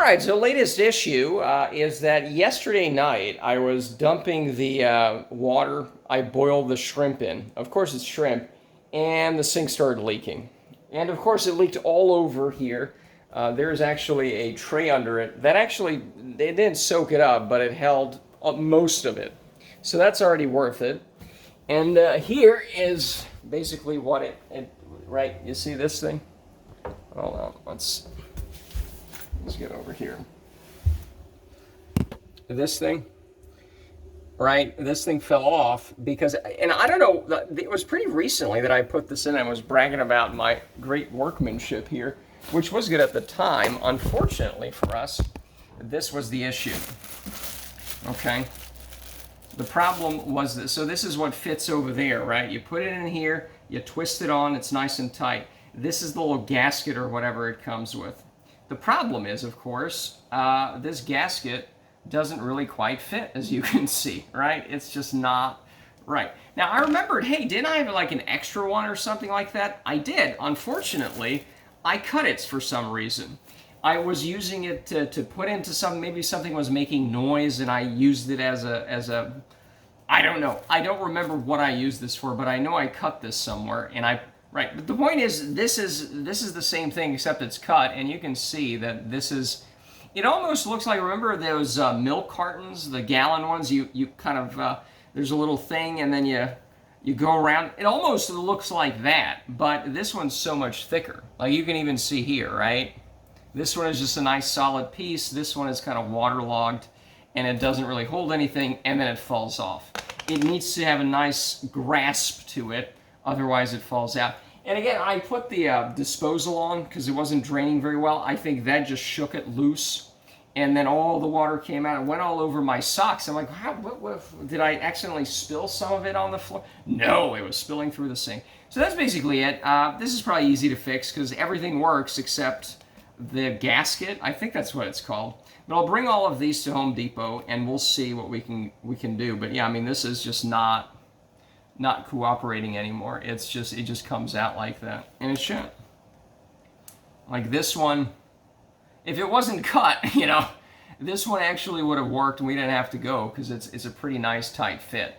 right, so latest issue is that yesterday night I was dumping the water I boiled the shrimp in. Of course, it's shrimp, and the sink started leaking. And of course, it leaked all over here. There's actually a tray under it that actually, it didn't soak it up, but it held most of it. So that's already worth it. And here is basically what right, you see this thing? Hold on, let's get over here. This thing, right? This thing fell off because, and I don't know, it was pretty recently that I put this in. I was bragging about my great workmanship here, which was good at the time. Unfortunately for us, this was the issue. Okay. The problem was that, so this is what fits over there, right? You put it in here, you twist it on, it's nice and tight. This is the little gasket or whatever it comes with. The problem is, of course, this gasket doesn't really quite fit, as you can see, right? It's just not right. Now, I remembered, hey, didn't I have like an extra one or something like that? I did. Unfortunately, I cut it for some reason. I was using it to put into maybe something was making noise, and I used it as a, I don't know. I don't remember what I used this for, but I know I cut this somewhere, and right. But the point is, this is the same thing, except it's cut, and you can see that this is, it almost looks like, remember those milk cartons, the gallon ones, you kind of, there's a little thing, and then you go around. It almost looks like that, but this one's so much thicker. Like you can even see here, right? This one is just a nice solid piece. This one is kind of waterlogged, and it doesn't really hold anything, and then it falls off. It needs to have a nice grasp to it, otherwise it falls out. And again, I put the disposal on because it wasn't draining very well. I think that just shook it loose, and then all the water came out. It went all over my socks. I'm like, what, did I accidentally spill some of it on the floor? No, it was spilling through the sink. So that's basically it. This is probably easy to fix because everything works except the gasket. I think that's what it's called. But I'll bring all of these to Home Depot, and we'll see what we can do. But yeah, I mean, this is just not cooperating anymore. It just comes out like that, and it shouldn't. Like this one, if it wasn't cut, this one actually would have worked, and we didn't have to go because it's a pretty nice tight fit.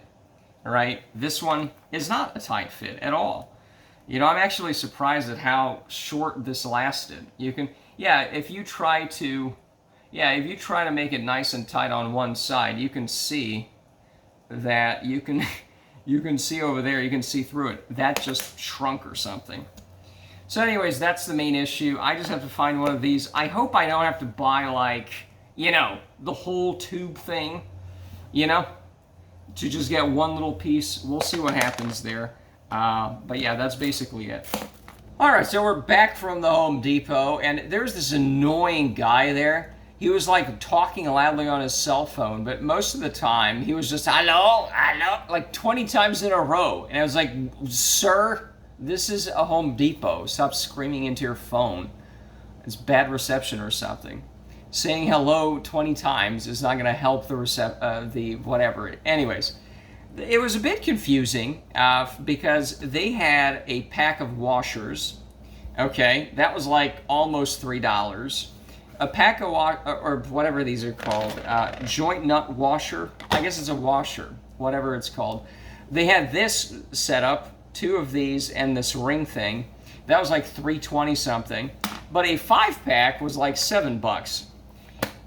All right, this one is not a tight fit at all. I'm actually surprised at how short this lasted. If you try to make it nice and tight on one side, you can see that you can see over there, you can see through it. That just shrunk or something. So anyways, that's the main issue. I just have to find one of these. I hope I don't have to buy the whole tube thing, to just get one little piece. We'll see what happens there. But yeah, that's basically it. All right, so we're back from the Home Depot, and there's this annoying guy there. He was like talking loudly on his cell phone, but most of the time he was just, hello, like 20 times in a row. And I was like, sir, this is a Home Depot. Stop screaming into your phone. It's bad reception or something. Saying hello 20 times is not going to help the whatever. Anyways, it was a bit confusing because they had a pack of washers. Okay, that was like almost $3. A pack of or whatever these are called, joint nut washer. I guess it's a washer, whatever it's called. They had this set up, 2 of these, and this ring thing. That was like $3.20 something. But a 5-pack was like $7.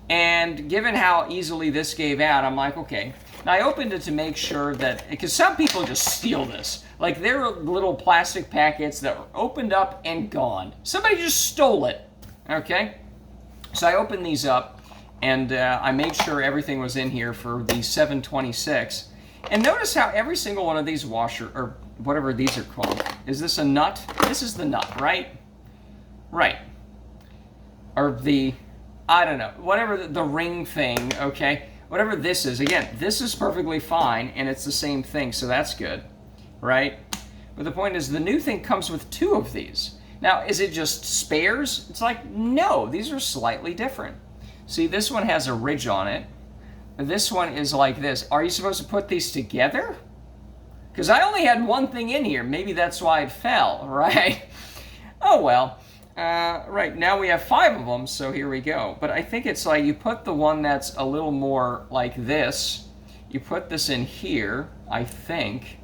And given how easily this gave out, I'm like, okay. Now I opened it to make sure that, because some people just steal this. Like there are little plastic packets that were opened up and gone. Somebody just stole it, okay? So I opened these up, and I made sure everything was in here for the $7.26. And notice how every single one of these or whatever these are called, is this a nut? This is the nut, right? Right. Or I don't know, whatever the ring thing, okay? Whatever this is, again, this is perfectly fine, and it's the same thing, so that's good, right? But the point is, the new thing comes with 2 of these. Now, is it just spares? It's like, no, these are slightly different. See, this one has a ridge on it. This one is like this. Are you supposed to put these together? Because I only had one thing in here. Maybe that's why it fell, right? Oh, well. Right, now we have 5 of them, so here we go. But I think it's like you put the one that's a little more like this, you put this in here, I think,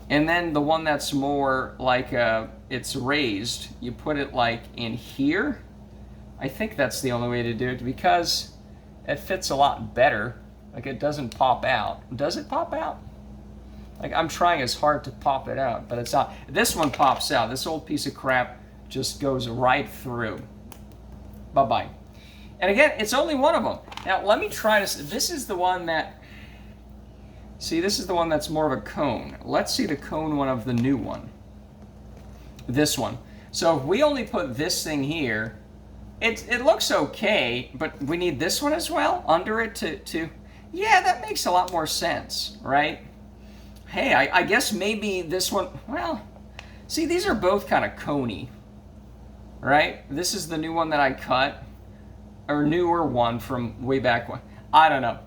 and then the one that's more like it's raised, you put it like in here. I think that's the only way to do it because it fits a lot better. Like it doesn't pop out. Does it pop out? Like I'm trying as hard to pop it out, but it's not. This one pops out. This old piece of crap just goes right through. Bye-bye. And again, it's only one of them. Now let me try this. This is the one that, see, this is the one that's more of a cone. Let's see the cone one of the new one. This one. So if we only put this thing here, it looks okay, but we need this one as well under it to yeah, that makes a lot more sense, right? Hey, I guess maybe this one, well, see, these are both kind of coney, right? This is the new one that I cut, or newer one from way back when. I don't know.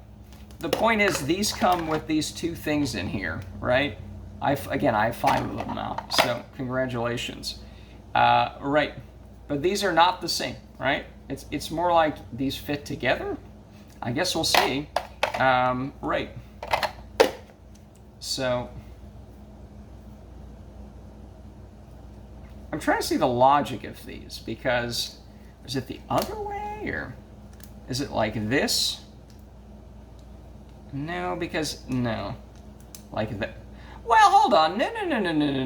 The point is, these come with these 2 things in here, right? Again, I have 5 of them now, so congratulations. Right, but these are not the same, right? It's more like these fit together. I guess we'll see. Right. So I'm trying to see the logic of these, because is it the other way or is it like this? No, because no, like that. Well, hold on.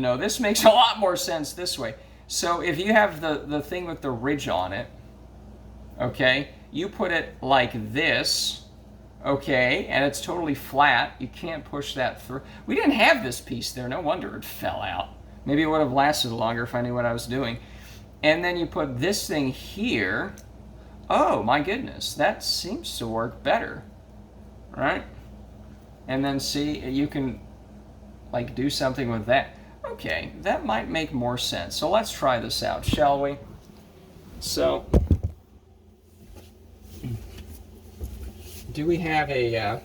No. This makes a lot more sense this way. So if you have the thing with the ridge on it, okay, you put it like this, okay, and it's totally flat. You can't push that through. We didn't have this piece there. No wonder it fell out. Maybe it would have lasted longer if I knew what I was doing. And then you put this thing here. Oh, my goodness. That seems to work better, right? And then see, you can like do something with that. Okay, that might make more sense. So let's try this out, shall we? So, do we have a,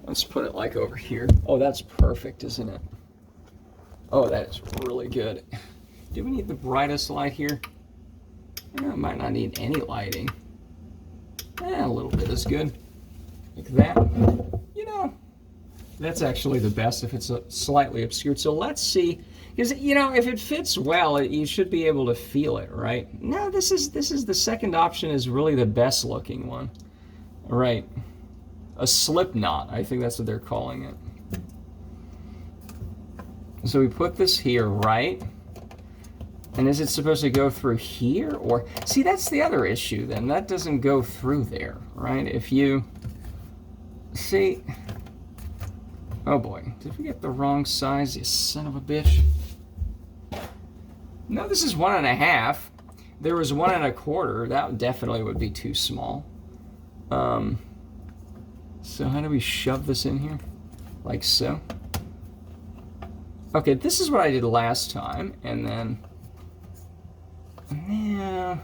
let's put it like over here. Oh, that's perfect, isn't it? Oh, that is really good. Do we need the brightest light here? Might not need any lighting. A little bit is good. Like that. You know, that's actually the best if it's slightly obscured. So let's see, because you know, if it fits well, you should be able to feel it, right? No, this is the second option is really the best looking one. Right. A slip knot, I think that's what they're calling it. So we put this here, right? And is it supposed to go through here? Or, see, that's the other issue then. That doesn't go through there, right? If you, see, oh boy, did we get the wrong size, you son of a bitch? No, this is 1.5. There was 1 1/4. That definitely would be too small. So how do we shove this in here? Like so. Okay, this is what I did last time, and then, yeah,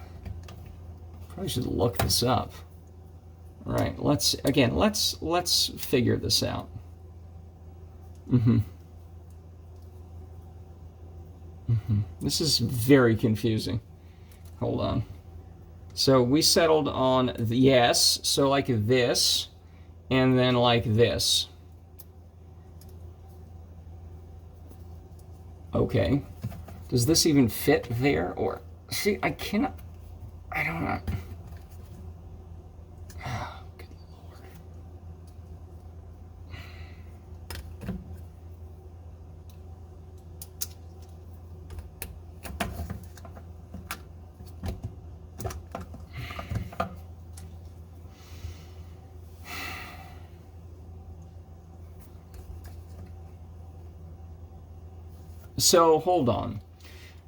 probably should look this up. All right, let's figure this out. This is very confusing. Hold on. So we settled on the yes, so like this, and then like this. Okay. Does this even fit there? Or, see, I cannot, I don't know. Oh, good Lord. So, hold on.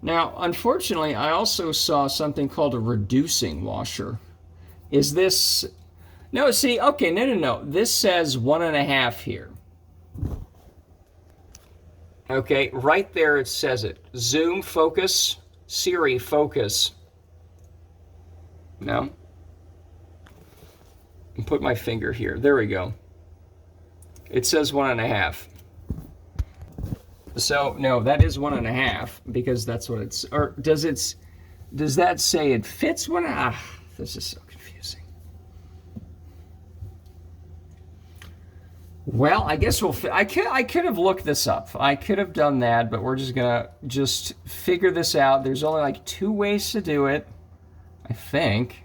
Now, unfortunately, I also saw something called a reducing washer. Is this... No, see, okay, no. This says 1.5 here. Okay, right there it says it. Zoom, focus, Siri, focus. No? Put my finger here. There we go. It says 1.5. So, no, that is 1.5 because that's what it's, or does it's, Does that say it fits when? This is so confusing. Well, I guess I could have looked this up. I could have done that, but we're just gonna figure this out. There's only like 2 ways to do it, I think.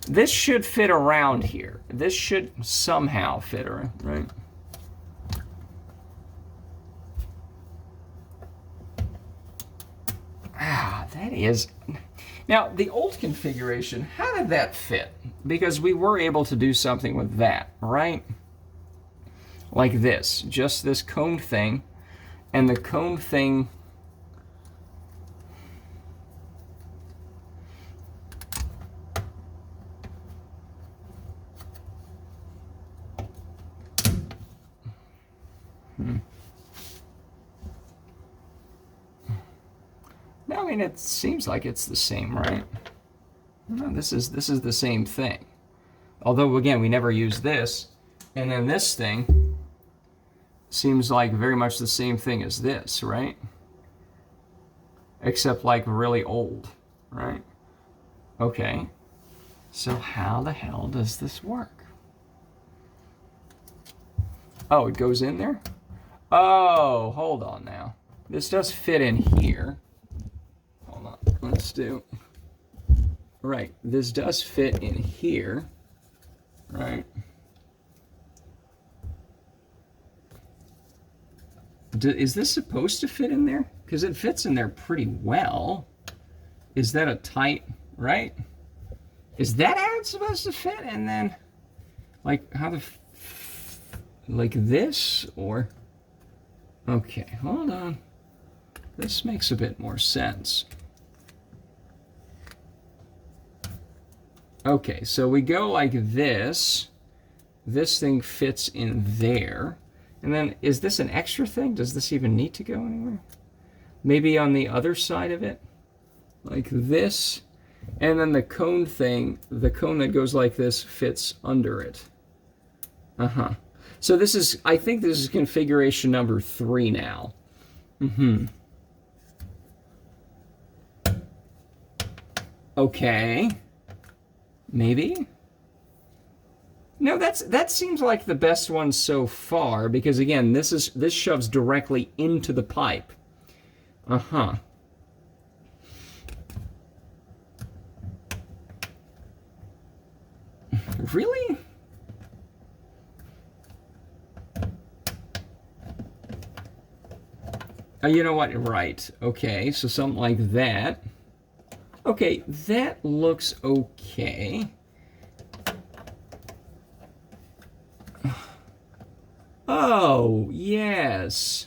This should fit around here. This should somehow fit around, right? That is... Now, the old configuration, how did that fit? Because we were able to do something with that, right? Like this, just this combed thing, and the combed thing... No, I mean, it seems like it's the same, right? No, this is the same thing. Although, again, we never use this. And then this thing seems like very much the same thing as this, right? Except like really old, right? Okay. So how the hell does this work? Oh, it goes in there? Oh, hold on now. This does fit in here. Hold on, let's do... Right, this does fit in here, right? Is this supposed to fit in there? Because it fits in there pretty well. Is that a tight, right? Is that how it's supposed to fit? And then, like, how the... Like this, or... Okay, hold on. This makes a bit more sense. Okay, so we go like this. This thing fits in there. And then, is this an extra thing? Does this even need to go anywhere? Maybe on the other side of it? Like this. And then the cone thing, the cone that goes like this, fits under it. Uh-huh. So this is, I think this is configuration number 3 now. Okay. Maybe? No, that seems like the best one so far, because again, this shoves directly into the pipe. Uh-huh. Really? You know what? Right. Okay, so something like that. Okay, that looks okay. Oh, yes.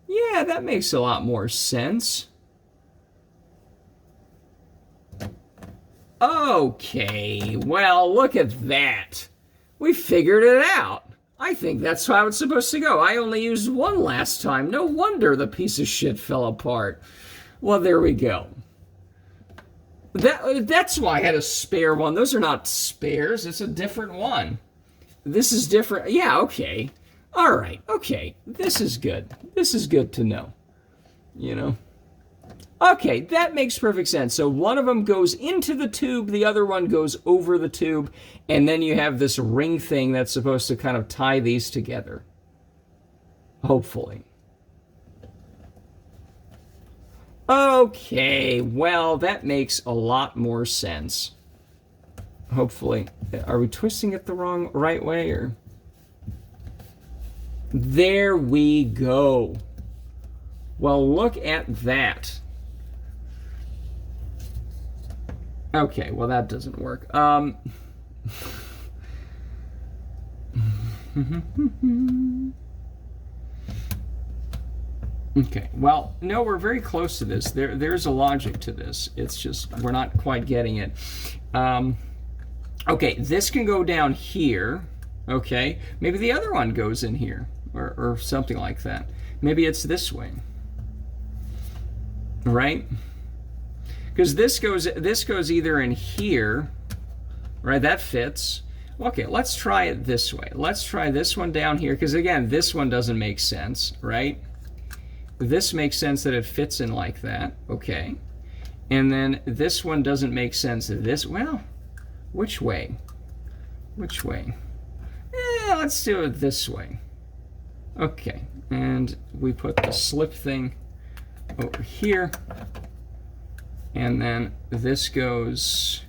Yeah, that makes a lot more sense. Okay, well, look at that. We figured it out. I think that's how it's supposed to go. I only used one last time. No wonder the piece of shit fell apart. Well, there we go. That's why I had a spare one. Those are not spares. It's a different one. This is different. Yeah, okay. All right, okay. This is good. This is good to know. You know? Okay, that makes perfect sense. So one of them goes into the tube, the other one goes over the tube, and then you have this ring thing that's supposed to kind of tie these together. Hopefully. Okay, well, that makes a lot more sense. Hopefully. Are we twisting it the right way, or? There we go. Well, look at that. Okay, well, that doesn't work. Okay, well, no, we're very close to this. There's a logic to this. It's just we're not quite getting it. Okay, this can go down here. Okay, maybe the other one goes in here, or something like that. Maybe it's this way, right? Because this goes either in here, right? That fits. Okay, let's try it this way. Let's try this one down here, because again, this one doesn't make sense, right? this makes sense that it fits in like that. Okay. And then this one doesn't make sense. This, well, which way? Which way? Let's do it this way. Okay. And we put the slip thing over here. And then this goes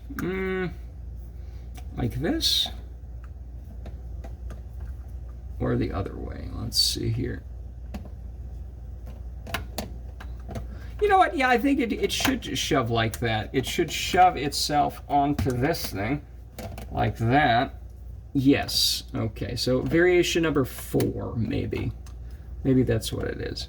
like this. Or the other way. Let's see here. You know what? Yeah, I think it should just shove like that. It should shove itself onto this thing like that. Yes. Okay, so variation number 4, maybe. Maybe that's what it is.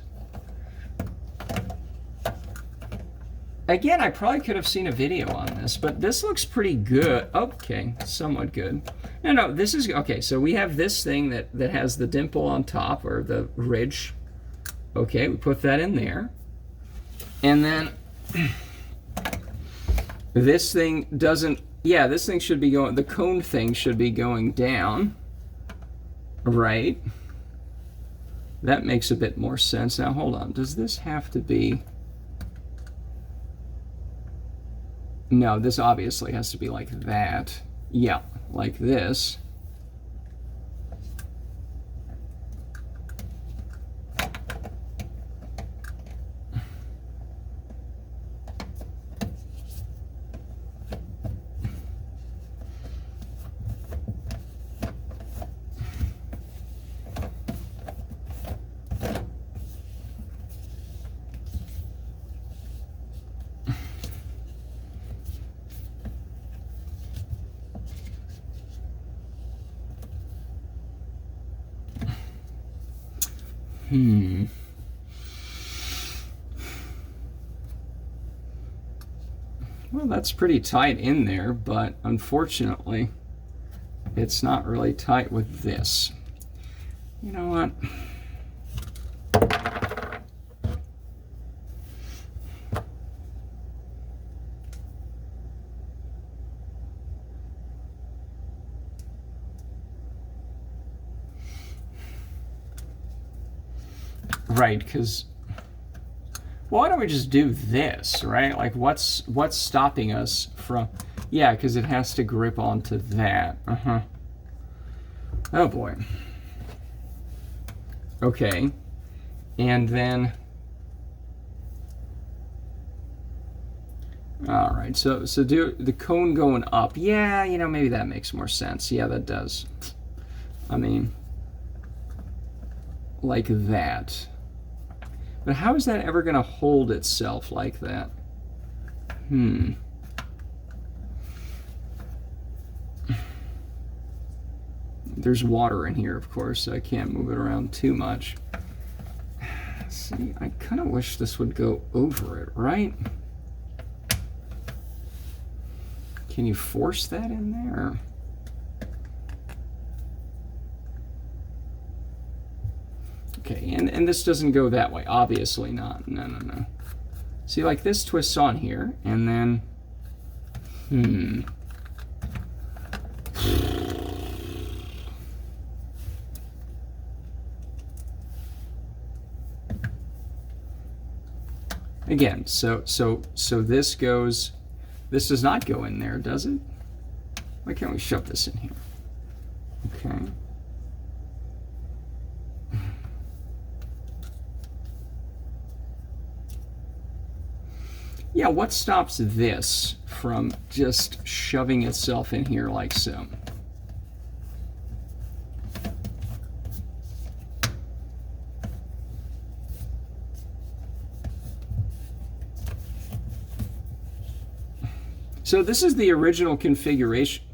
Again, I probably could have seen a video on this, but this looks pretty good. Okay, somewhat good. No, this is, okay, so we have this thing that has the dimple on top, or the ridge. Okay, we put that in there. And then this thing doesn't, yeah, this thing should be going, the cone thing should be going down, right? That makes a bit more sense. Now, hold on, does this have to be, no, this obviously has to be like that. Yeah, like this. Well, that's pretty tight in there, but unfortunately, it's not really tight with this. You know what? Right, because why don't we just do this, right? Like, what's stopping us from? Yeah, because it has to grip onto that. Oh boy. Okay, and then, all right. So do the cone going up? Yeah, you know, maybe that makes more sense. Yeah, that does. I mean, like that. But how is that ever going to hold itself like that? There's water in here, of course, so I can't move it around too much. See, I kind of wish this would go over it, right? Can you force that in there? Okay, and this doesn't go that way. Obviously not. No. See, like this twists on here, and then... Again, so this goes... This does not go in there, does it? Why can't we shove this in here? Okay. Yeah, what stops this from just shoving itself in here like so? So this is the original configuration.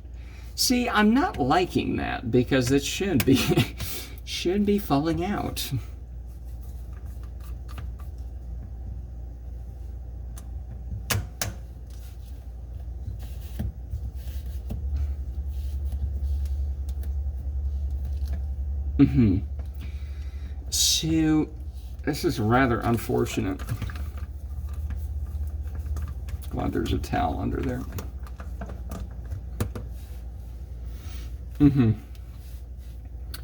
See, I'm not liking that because it should be falling out. So, this is rather unfortunate. Glad there's a towel under there.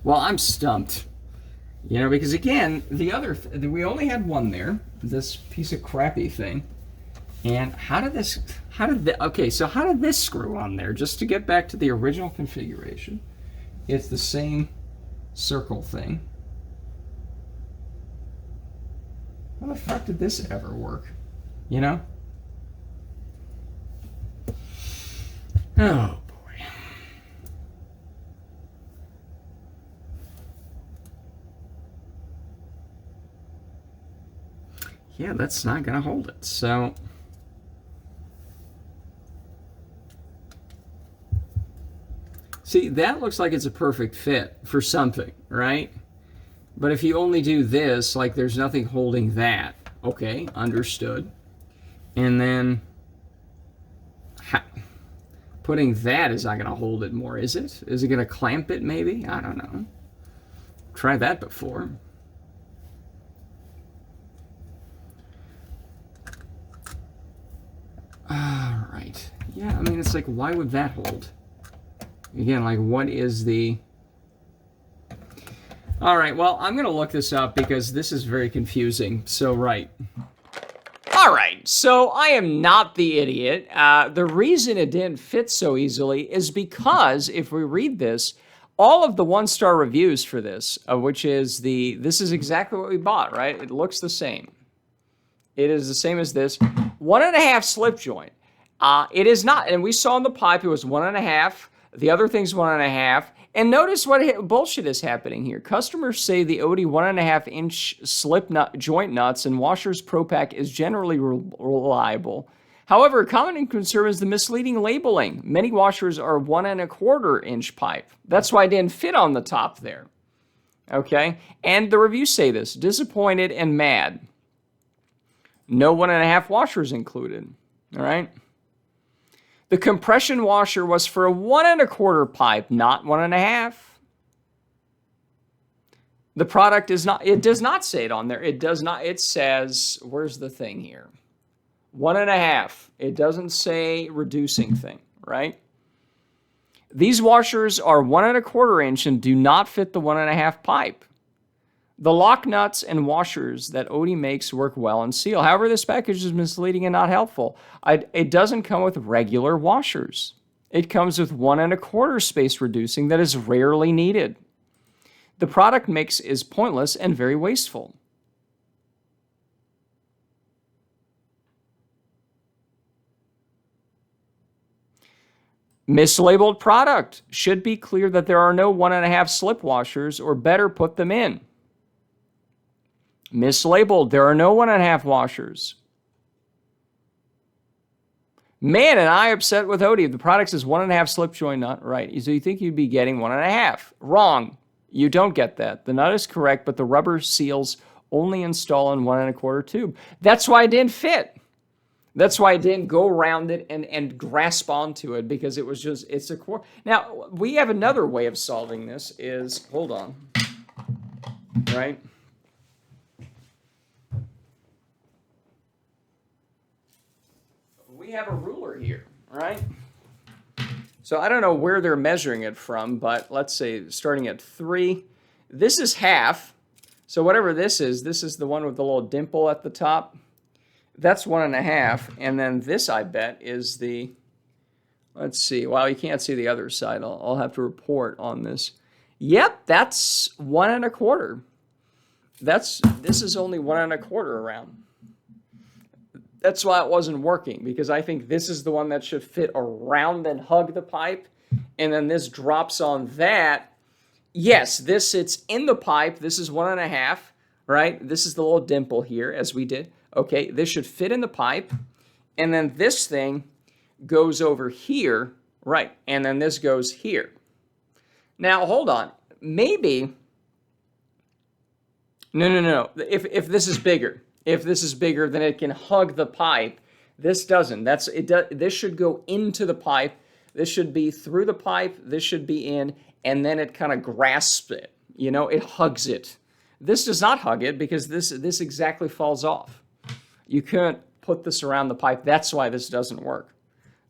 Well, I'm stumped. You know, because again, we only had one there, this piece of crappy thing. And okay, so how did this screw on there? Just to get back to the original configuration. It's the same circle thing. How the fuck did this ever work? You know? Oh, boy. Yeah, that's not going to hold it. So see, that looks like it's a perfect fit for something, right? But if you only do this, like there's nothing holding that. Okay, understood. And then putting that is not going to hold it more, is it? Is it going to clamp it maybe? I don't know. Tried that before. All right. Yeah, I mean, it's like, why would that hold? Again, like, what is the... All right, well, I'm going to look this up because this is very confusing. So, right. All right, so I am not the idiot. The reason it didn't fit so easily is because, if we read this, all of the one-star reviews for this, which is this is exactly what we bought, right? It looks the same. It is the same as this. 1.5 slip joint. It is not, and we saw in the pipe it was 1.5. The other thing's 1.5. And notice what bullshit is happening here. Customers say the Odie 1.5-inch slip joint nuts and washers Pro Pack is generally reliable. However, a common concern is the misleading labeling. Many washers are 1.25-inch pipe. That's why it didn't fit on the top there. Okay? And the reviews say this. Disappointed and mad. No 1.5 washers included. All right? The compression washer was for a 1.25 pipe, not 1.5. The product is not, it does not say it on there. It does not, it says, where's the thing here? 1.5. It doesn't say reducing thing, right? These washers are 1.25 inch and do not fit the 1.5 pipe. The lock nuts and washers that Odie makes work well and seal. However, this package is misleading and not helpful. It doesn't come with regular washers. It comes with 1.25 space reducing that is rarely needed. The product mix is pointless and very wasteful. Mislabeled product. Should be clear that there are no 1.5 slip washers, or better put them in. Mislabeled. There are no 1.5 washers. Man, and I upset with Odie. The product is 1.5 slip joint nut. Right. So you think you'd be getting 1.5. Wrong. You don't get that. The nut is correct, but the rubber seals only install in 1.25 tube. That's why it didn't fit. That's why I didn't go around it and grasp onto it, because it was just, it's a core. Now, we have another way of solving this is, hold on, right? We have a ruler here, right? So I don't know where they're measuring it from, but let's say starting at 3. This is half. So whatever this is the one with the little dimple at the top. That's 1.5. And then this, I bet, is the, let's see. Wow, you can't see the other side. I'll have to report on this. Yep, that's 1.25. This is only 1.25 around. That's why it wasn't working, because I think this is the one that should fit around and hug the pipe, and then this drops on that. Yes, this sits in the pipe. This is 1.5, right? This is the little dimple here, as we did. Okay, this should fit in the pipe, and then this thing goes over here, right? And then this goes here. Now, hold on. Maybe, no. If this is bigger. If this is bigger, then it can hug the pipe. This doesn't. This should go into the pipe. This should be through the pipe. This should be in, and then it kind of grasps it. You know, it hugs it. This does not hug it, because this exactly falls off. You couldn't put this around the pipe. That's why this doesn't work.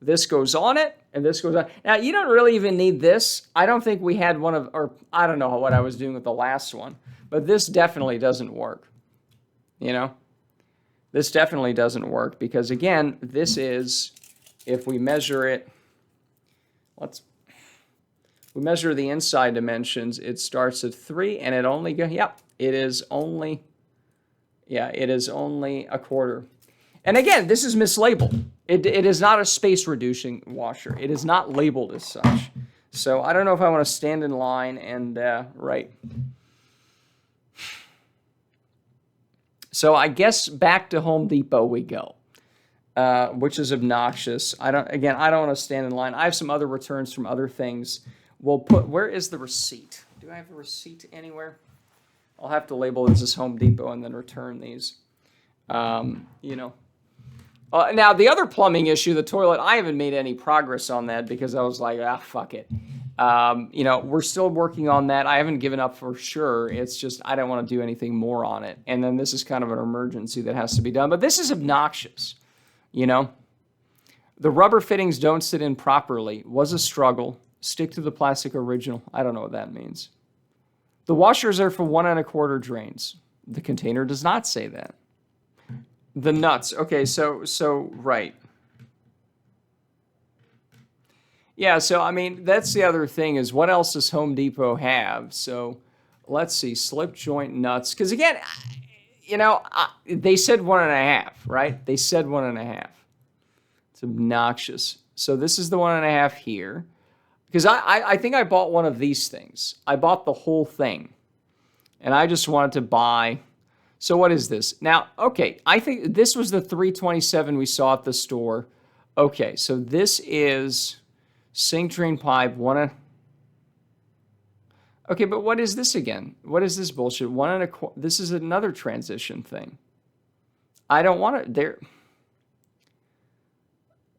This goes on it, and this goes on. Now, you don't really even need this. I don't think we had one of, or I don't know what I was doing with the last one, but this definitely doesn't work. You know? This definitely doesn't work because, again, this is, if we measure it, we measure the inside dimensions, it starts at 3, and it only goes, it is only a quarter. And again, this is mislabeled. It is not a space-reducing washer. It is not labeled as such. So I don't know if I want to stand in line and write. So I guess back to Home Depot we go, which is obnoxious. I don't want to stand in line. I have some other returns from other things. We'll put, where is the receipt? Do I have a receipt anywhere? I'll have to label this as Home Depot and then return these. Now, the other plumbing issue, the toilet, I haven't made any progress on that because I was like, fuck it. We're still working on that. I haven't given up for sure. It's just I don't want to do anything more on it. And then this is kind of an emergency that has to be done. But this is obnoxious, The rubber fittings don't sit in properly. Was a struggle. Stick to the plastic original. I don't know what that means. The washers are for 1 1/4 drains. The container does not say that. The nuts. Okay, so right. Yeah, so I mean, that's the other thing is what else does Home Depot have? So let's see, slip joint nuts. Because again, they said 1 1/2, right? They said 1 1/2. It's obnoxious. So this is the 1 1/2 here. Because I think I bought one of these things. I bought the whole thing. And I just wanted to buy. So what is this? Now, okay, I think this was the 327 we saw at the store. Okay, so this is sink drain pipe, Okay, but what is this again? What is this bullshit? 1 1/4. This is another transition thing. I don't want it there.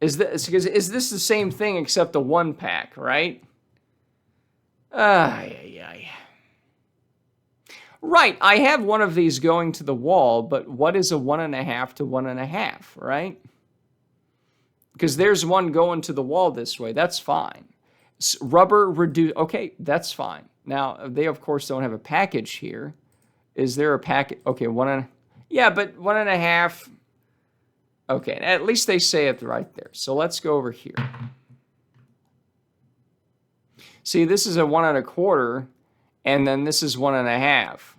Is this the same thing except the 1-pack, right? Right, I have one of these going to the wall, but what is a 1 1/2 to 1 1/2, right? Because there's one going to the wall this way. That's fine. Rubber reduce. Okay, that's fine. Now, they, of course, don't have a package here. Is there a package? Okay, yeah, but 1 1/2. Okay, at least they say it right there. So let's go over here. See, this is a 1 1/4, and then this is 1 1/2.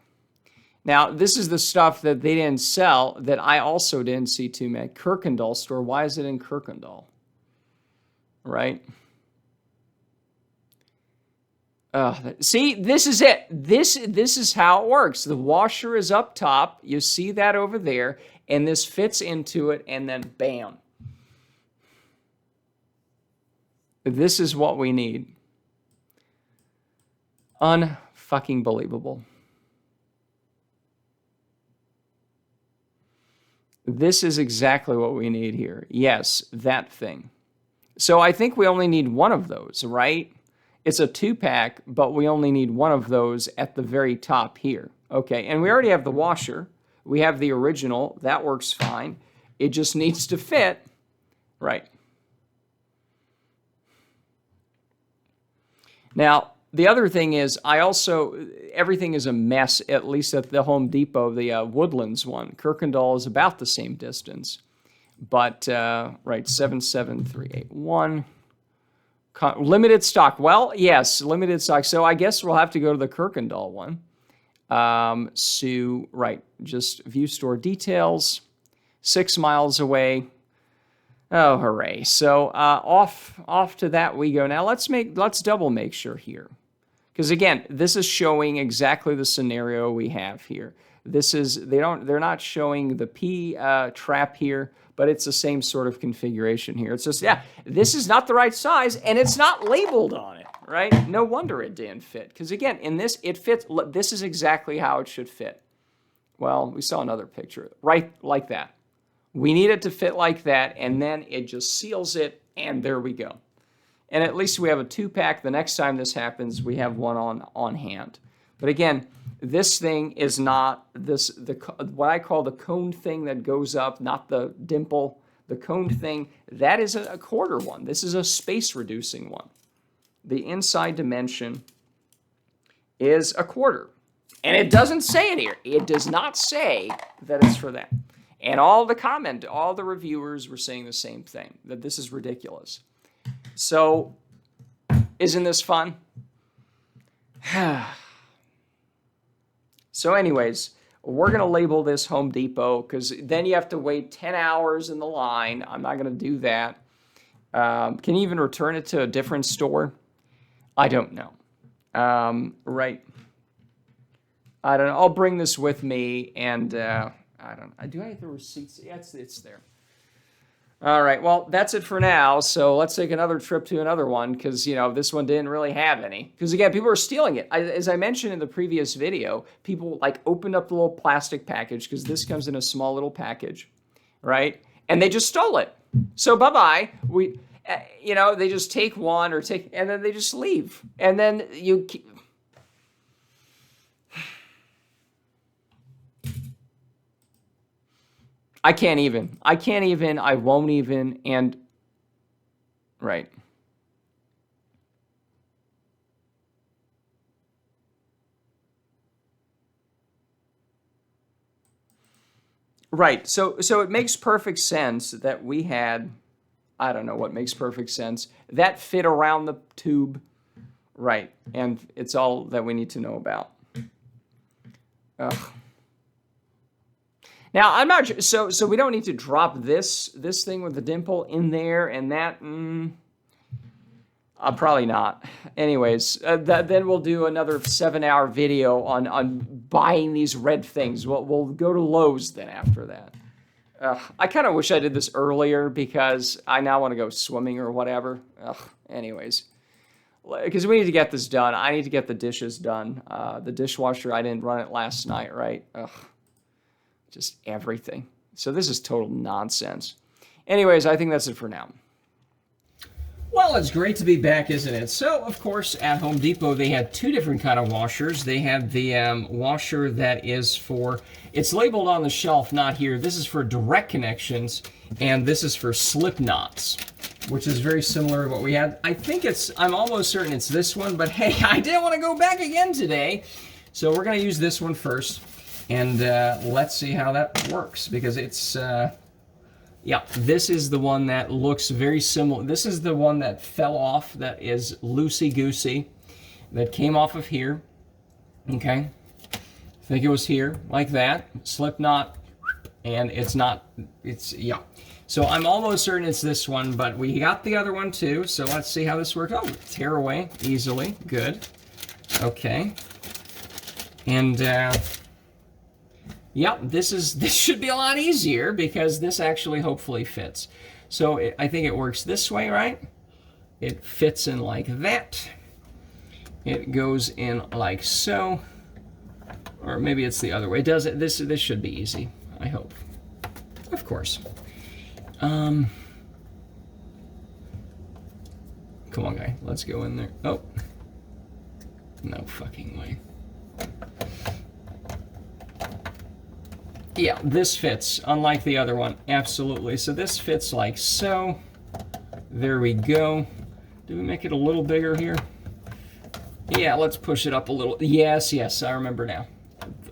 Now, this is the stuff that they didn't sell that I also didn't see too many. Kirkendall store. Why is it in Kirkendall? Right? See, this is it. This is how it works. The washer is up top. You see that over there. And this fits into it, and then bam. This is what we need. Unfucking believable. This is exactly what we need here. Yes, that thing. So I think we only need one of those, right? It's a 2-pack, but we only need one of those at the very top here. Okay, and we already have the washer. We have the original. That works fine. It just needs to fit. Right. Now, the other thing is, everything is a mess, at least at the Home Depot, the Woodlands one. Kirkendall is about the same distance. But, right, 77381. Limited stock. Well, yes, limited stock. So I guess we'll have to go to the Kirkendall one. Right, just view store details, 6 miles away. Oh, hooray. So, off to that we go. Now let's double make sure here. Because again, this is showing exactly the scenario we have here. They're not showing the P trap here, but it's the same sort of configuration here. It's just, this is not the right size and it's not labeled on it. Right? No wonder it didn't fit. Because again, in this, it fits. This is exactly how it should fit. Well, we saw another picture. Right like that. We need it to fit like that, and then it just seals it, and there we go. And at least we have a 2-pack. The next time this happens, we have one on hand. But again, this thing is not what I call the cone thing that goes up, not the dimple. The coned thing, that is a quarter one. This is a space reducing one. The inside dimension is a quarter. And it doesn't say it here. It does not say that it's for that. And all the reviewers were saying the same thing, that this is ridiculous. So, isn't this fun? So anyways, we're going to label this Home Depot because then you have to wait 10 hours in the line. I'm not going to do that. Can you even return it to a different store? I don't know. Right. I don't know. I'll bring this with me, and I don't know. Do I have the receipts? Yeah, it's there. All right. Well, that's it for now. So let's take another trip to another one because, this one didn't really have any. Because, again, people are stealing it. As I mentioned in the previous video, people, opened up the little plastic package because this comes in a small little package, right? And they just stole it. So bye-bye. They just take one and then they just leave. And then I can't even. I won't even. And, right. Right. So it makes perfect sense that we had, I don't know what makes perfect sense, that fit around the tube. Right. And it's all that we need to know about. Ugh. Now, I'm not sure, so we don't need to drop this thing with the dimple in there and that, probably not. Anyways, then we'll do another 7-hour video on buying these red things. We'll go to Lowe's then after that. I kind of wish I did this earlier because I now want to go swimming or whatever. Anyways, because we need to get this done. I need to get the dishes done. The dishwasher, I didn't run it last night, right? Just everything. So this is total nonsense. Anyways, I think that's it for now. Well, it's great to be back, isn't it? So, of course, at Home Depot, they had two different kind of washers. They had the washer that is for, it's labeled on the shelf, not here. This is for direct connections, and this is for slip knots, which is very similar to what we had. I'm almost certain it's this one, but hey, I didn't want to go back again today. So we're going to use this one first. And let's see how that works, because it's, this is the one that looks very similar. This is the one that fell off, that is loosey-goosey, that came off of here, okay? I think it was here, like that, slip knot, and So I'm almost certain it's this one, but we got the other one too, so let's see how this works. Oh, tear away easily, good, okay. And, this should be a lot easier because this actually hopefully fits. So I think it works this way, right? It fits in like that. It goes in like so. Or maybe it's the other way. It does it. This should be easy, I hope. Of course. Come on, guy. Let's go in there. Oh. No fucking way. Yeah, this fits, unlike the other one, absolutely. So this fits like so. There we go. Do we make it a little bigger here? Yeah, let's push it up a little. Yes, I remember now.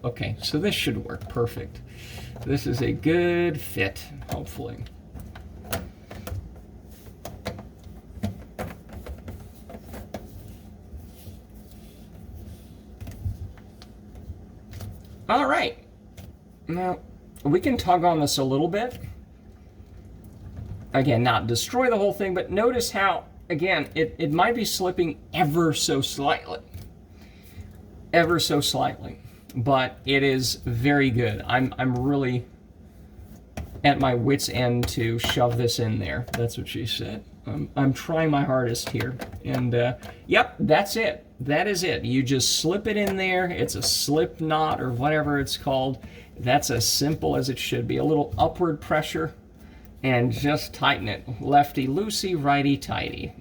Okay, so this should work perfect. This is a good fit, hopefully. All right. Now, we can tug on this a little bit. Again, not destroy the whole thing, but notice how, again, it might be slipping ever so slightly. Ever so slightly. But it is very good. I'm really at my wit's end to shove this in there. That's what she said. I'm trying my hardest here. And, yep, that's it. That is it. You just slip it in there. It's a slip knot or whatever it's called. That's as simple as it should be. A little upward pressure and just tighten it. Lefty loosey, righty tighty,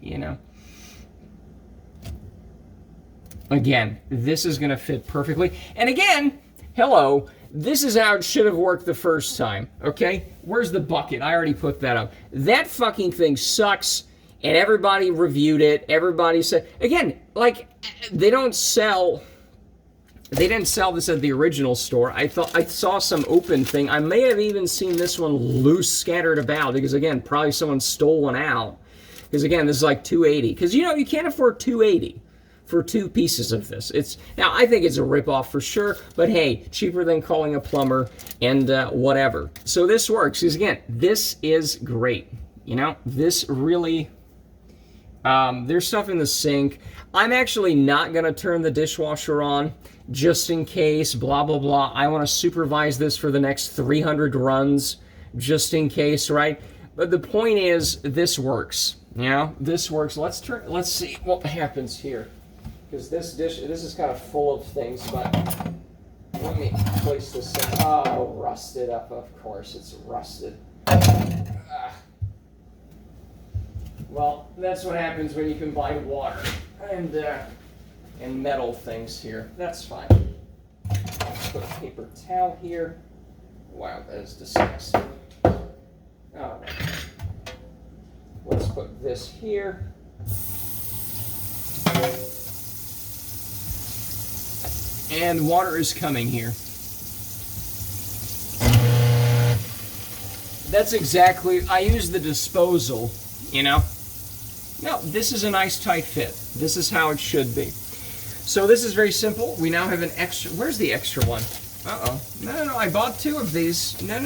Again, this is going to fit perfectly. And again, hello, This is how it should have worked the first time, okay? Where's the bucket? I already put that up. That fucking thing sucks, and everybody reviewed it. Everybody said, again, like, they didn't sell this at the original store. I thought I saw some open thing. I may have even seen this one loose scattered about because, again, probably someone stole one out. Because, again, this is like $280. Because, you know, you can't afford $280 for 2 pieces of this. Now, I think it's a ripoff for sure, but hey, cheaper than calling a plumber and whatever. So this works. Because, again, this is great. You know, this really... there's stuff in the sink. I'm actually not going to turn the dishwasher on just in case, blah, blah, blah. I want to supervise this for the next 300 runs just in case, right? But the point is, this works. You know, this works. Let's see what happens here. Because this is kind of full of things, but let me place this in. Oh, rusted up, of course. It's rusted. Well, that's what happens when you combine water and metal things here. That's fine. Let's put a paper towel here. Wow, that is disgusting. All right. Let's put this here. And water is coming here. That's exactly, I use the disposal, you know. No, this is a nice tight fit. This is how it should be. So this is very simple. We now have an extra, where's the extra one? Uh-oh. No, I bought 2 of these. No.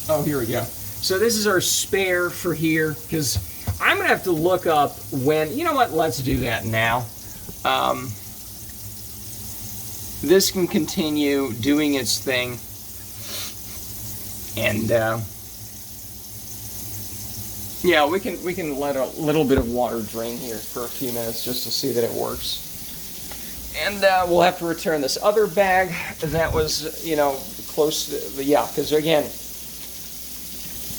Oh, here we go. So this is our spare for here, because I'm going to have to look up when, you know what, let's do that now. This can continue doing its thing, and yeah, we can let a little bit of water drain here for a few minutes just to see that it works. And we'll have to return this other bag that was, you know, close to, yeah, because again,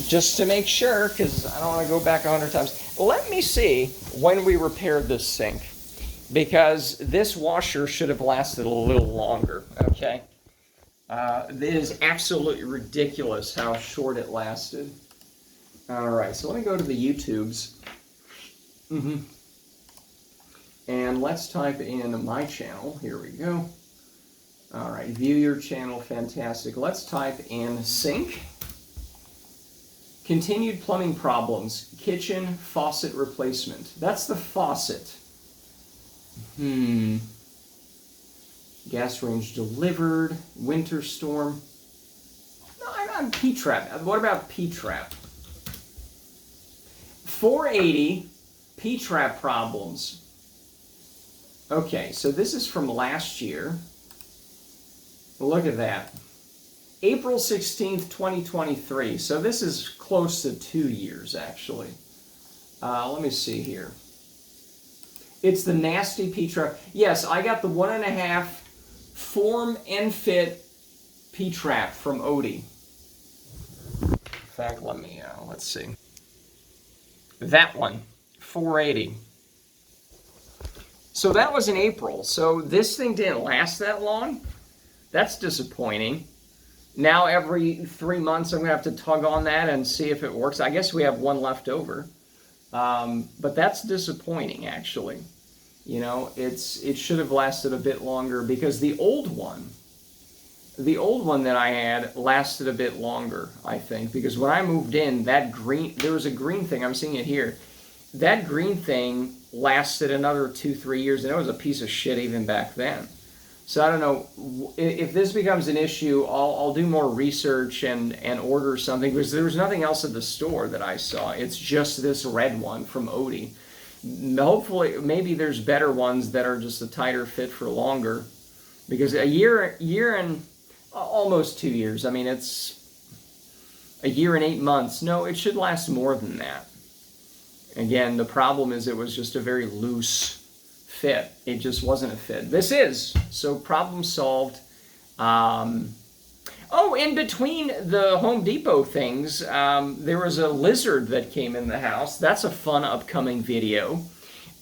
just to make sure, because I don't want to go back 100 times. Let me see when we repaired this sink, because this washer should have lasted a little longer, okay? It is absolutely ridiculous how short it lasted. All right, so let me go to the YouTubes. And let's type in my channel. Here we go. All right, view your channel, fantastic. Let's type in sink. Continued plumbing problems, kitchen faucet replacement. That's the faucet. Gas range delivered, winter storm. No, I'm P-trap. What about P-trap? 480 P-trap problems. Okay, so this is from last year. Look at that. April 16th, 2023. So this is close to 2 years, actually. Let me see here. It's the nasty P-trap. Yes, I got the 1.5 form and fit P-trap from Odie. In fact, let's see. That one, 480. So that was in April. So this thing didn't last that long. That's disappointing. Now every 3 months I'm going to have to tug on that and see if it works. I guess we have one left over. But that's disappointing, actually. You know, it should have lasted a bit longer, because the old one that I had lasted a bit longer, I think, because when I moved in, there was a green thing, I'm seeing it here. That green thing lasted another 2-3 years, and it was a piece of shit even back then. So I don't know, if this becomes an issue, I'll do more research and order something, because there was nothing else at the store that I saw. It's just this red one from Odie. Hopefully, maybe there's better ones that are just a tighter fit for longer, because a year and almost 2 years. I mean, it's a year and 8 months. No, it should last more than that. Again, the problem is it was just a very loose fit. It just wasn't a fit. This is. So problem solved. Oh, in between the Home Depot things, there was a lizard that came in the house. That's a fun upcoming video.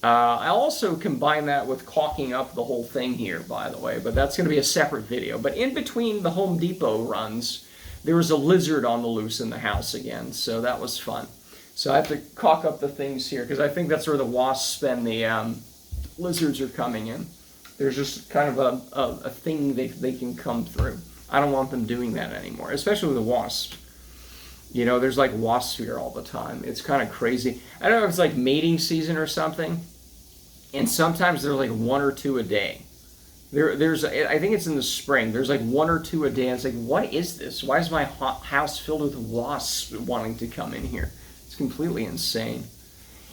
I'll also combine that with caulking up the whole thing here, by the way, but that's going to be a separate video. But in between the Home Depot runs, there was a lizard on the loose in the house again, so that was fun. So I have to caulk up the things here, because I think that's where the wasps and the lizards are coming in. There's just kind of a thing they can come through. I don't want them doing that anymore, especially with the wasps. You know, there's like wasps here all the time. It's kind of crazy. I don't know if it's like mating season or something, and sometimes there's like 1 or 2 a day. I think it's in the spring. There's like 1 or 2 a day. And it's like, what is this? Why is my house filled with wasps wanting to come in here? It's completely insane.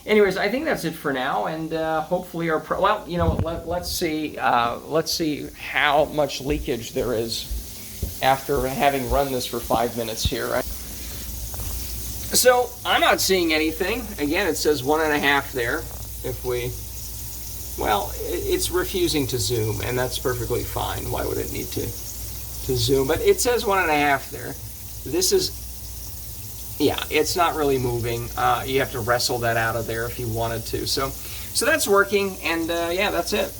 Anyways, I think that's it for now, and hopefully well, you know, let's see how much leakage there is after having run this for 5 minutes here, right? So I'm not seeing anything. Again, it says 1.5 there. If we, well, it's refusing to zoom, and that's perfectly fine. Why would it need to zoom? But it says 1.5 there. This is, yeah, it's not really moving. You have to wrestle that out of there if you wanted to. So that's working, and yeah, that's it.